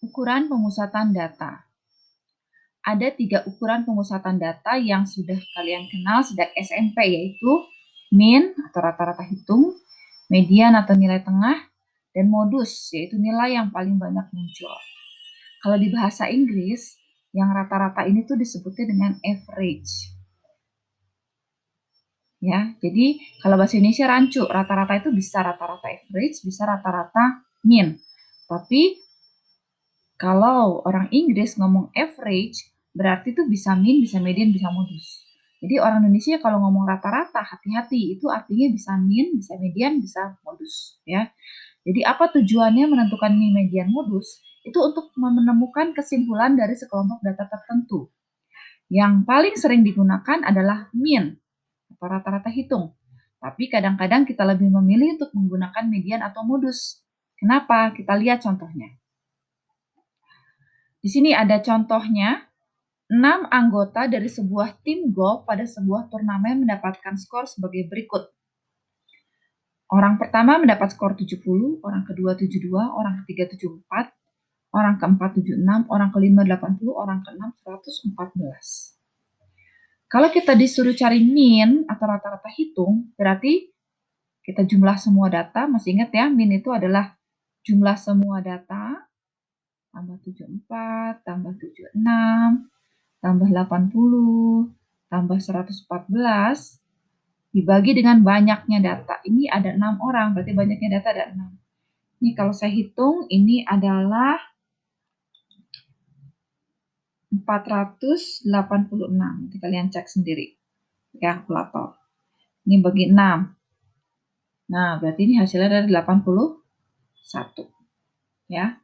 Ukuran pemusatan data. Ada 3 ukuran pemusatan data yang sudah kalian kenal sejak SMP, yaitu mean atau rata-rata hitung, median atau nilai tengah, dan modus, yaitu nilai yang paling banyak muncul. Kalau di bahasa Inggris, yang rata-rata ini tuh disebutnya dengan average. Ya, jadi kalau bahasa Indonesia rancu, rata-rata itu bisa rata-rata average, bisa rata-rata mean. Tapi kalau orang Inggris ngomong average, berarti itu bisa mean, bisa median, bisa modus. Jadi orang Indonesia kalau ngomong rata-rata, hati-hati, itu artinya bisa mean, bisa median, bisa modus. Ya. Jadi apa tujuannya menentukan mean, median, modus? Itu untuk menemukan kesimpulan dari sekelompok data tertentu. Yang paling sering digunakan adalah mean, atau rata-rata hitung. Tapi kadang-kadang kita lebih memilih untuk menggunakan median atau modus. Kenapa? Kita lihat contohnya. Di sini ada contohnya, 6 anggota dari sebuah tim golf pada sebuah turnamen mendapatkan skor sebagai berikut. Orang pertama mendapat skor 70, orang kedua 72, orang ketiga 74, orang keempat 76, orang kelima 80, orang keenam 114. Kalau kita disuruh cari mean atau rata-rata hitung, berarti kita jumlah semua data. Masih ingat ya, mean itu adalah jumlah semua data, tambah 74, tambah 76, tambah 80, tambah 114, dibagi dengan banyaknya data. Ini ada 6 orang, berarti banyaknya data ada 6. Ini kalau saya hitung, ini adalah 486. Nanti kalian cek sendiri ya, kalkulator. Ini bagi 6. Nah, berarti ini hasilnya ada 81. Ya.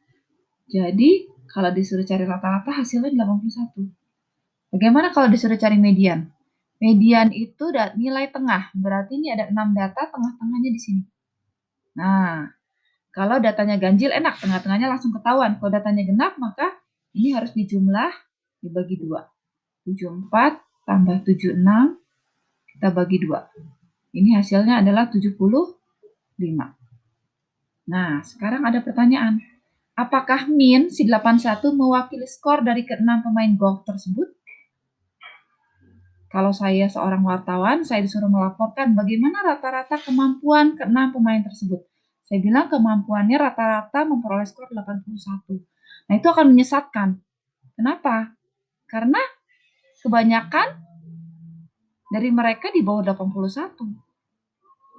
Jadi, kalau disuruh cari rata-rata hasilnya 81. Bagaimana kalau disuruh cari median? Median itu nilai tengah, berarti ini ada 6 data, tengah-tengahnya di sini. Nah, kalau datanya ganjil enak, tengah-tengahnya langsung ketahuan. Kalau datanya genap, maka ini harus dijumlah, dibagi 2. 74 tambah 76, kita bagi 2. Ini hasilnya adalah 75. Nah, sekarang ada pertanyaan. Apakah mean si 81 mewakili skor dari ke-6 pemain golf tersebut? Kalau saya seorang wartawan, saya disuruh melaporkan bagaimana rata-rata kemampuan ke-6 pemain tersebut. Saya bilang kemampuannya rata-rata memperoleh skor 81. Nah, itu akan menyesatkan. Kenapa? Karena kebanyakan dari mereka di bawah 81.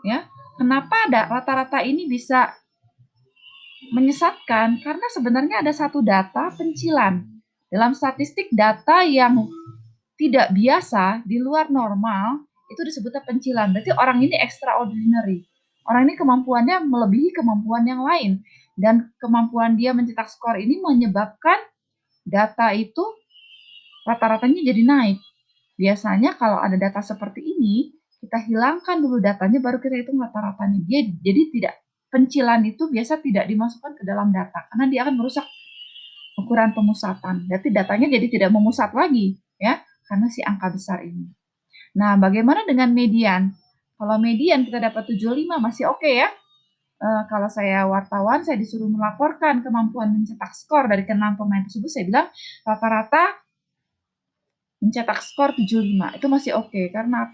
Ya. Kenapa ada rata-rata ini bisa menyesatkan? Karena sebenarnya ada satu data pencilan. Dalam statistik data yang tidak biasa, di luar normal, itu disebutnya pencilan. Berarti orang ini extraordinary. Orang ini kemampuannya melebihi kemampuan yang lain. Dan kemampuan dia mencetak skor ini menyebabkan data itu rata-ratanya jadi naik. Biasanya kalau ada data seperti ini, kita hilangkan dulu datanya, baru kita hitung rata-ratanya. Jadi tidak, pencilan itu biasa tidak dimasukkan ke dalam data, karena dia akan merusak ukuran pemusatan. Berarti datanya jadi tidak memusat lagi, ya, karena si angka besar ini. Nah, bagaimana dengan median? Kalau median kita dapat 75 masih oke ya. Kalau saya wartawan, saya disuruh melaporkan kemampuan mencetak skor dari ke-6 pemain tersebut, saya bilang rata-rata mencetak skor 75. Itu masih oke, karena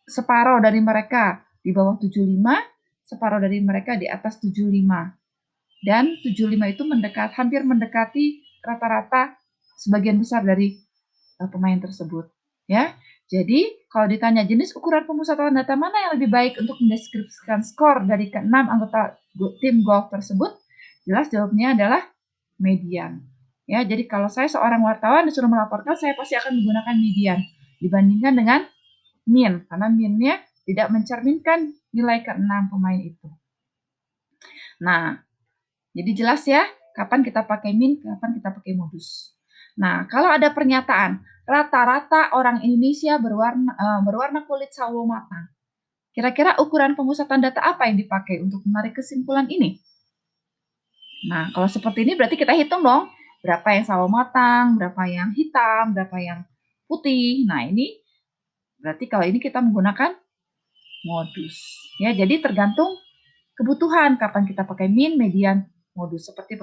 separuh dari mereka di bawah 75, separuh dari mereka di atas 75. Dan 75 itu hampir mendekati rata-rata sebagian besar dari pemain tersebut. Ya, jadi kalau ditanya jenis ukuran pemusatan data mana yang lebih baik untuk mendeskripsikan skor dari ke-6 anggota tim golf tersebut, jelas jawabnya adalah median. Ya, jadi kalau saya seorang wartawan disuruh melaporkan, saya pasti akan menggunakan median dibandingkan dengan mean, karena mean-nya tidak mencerminkan nilai ke-6 pemain itu. Nah, jadi jelas ya, kapan kita pakai mean, kapan kita pakai modus. Nah, kalau ada pernyataan, rata-rata orang Indonesia berwarna kulit sawo matang. Kira-kira ukuran pemusatan data apa yang dipakai untuk menarik kesimpulan ini? Nah, kalau seperti ini berarti kita hitung dong, berapa yang sawo matang, berapa yang hitam, berapa yang putih. Nah, ini berarti kalau ini kita menggunakan modus. Ya, jadi tergantung kebutuhan kapan kita pakai mean, median, modus seperti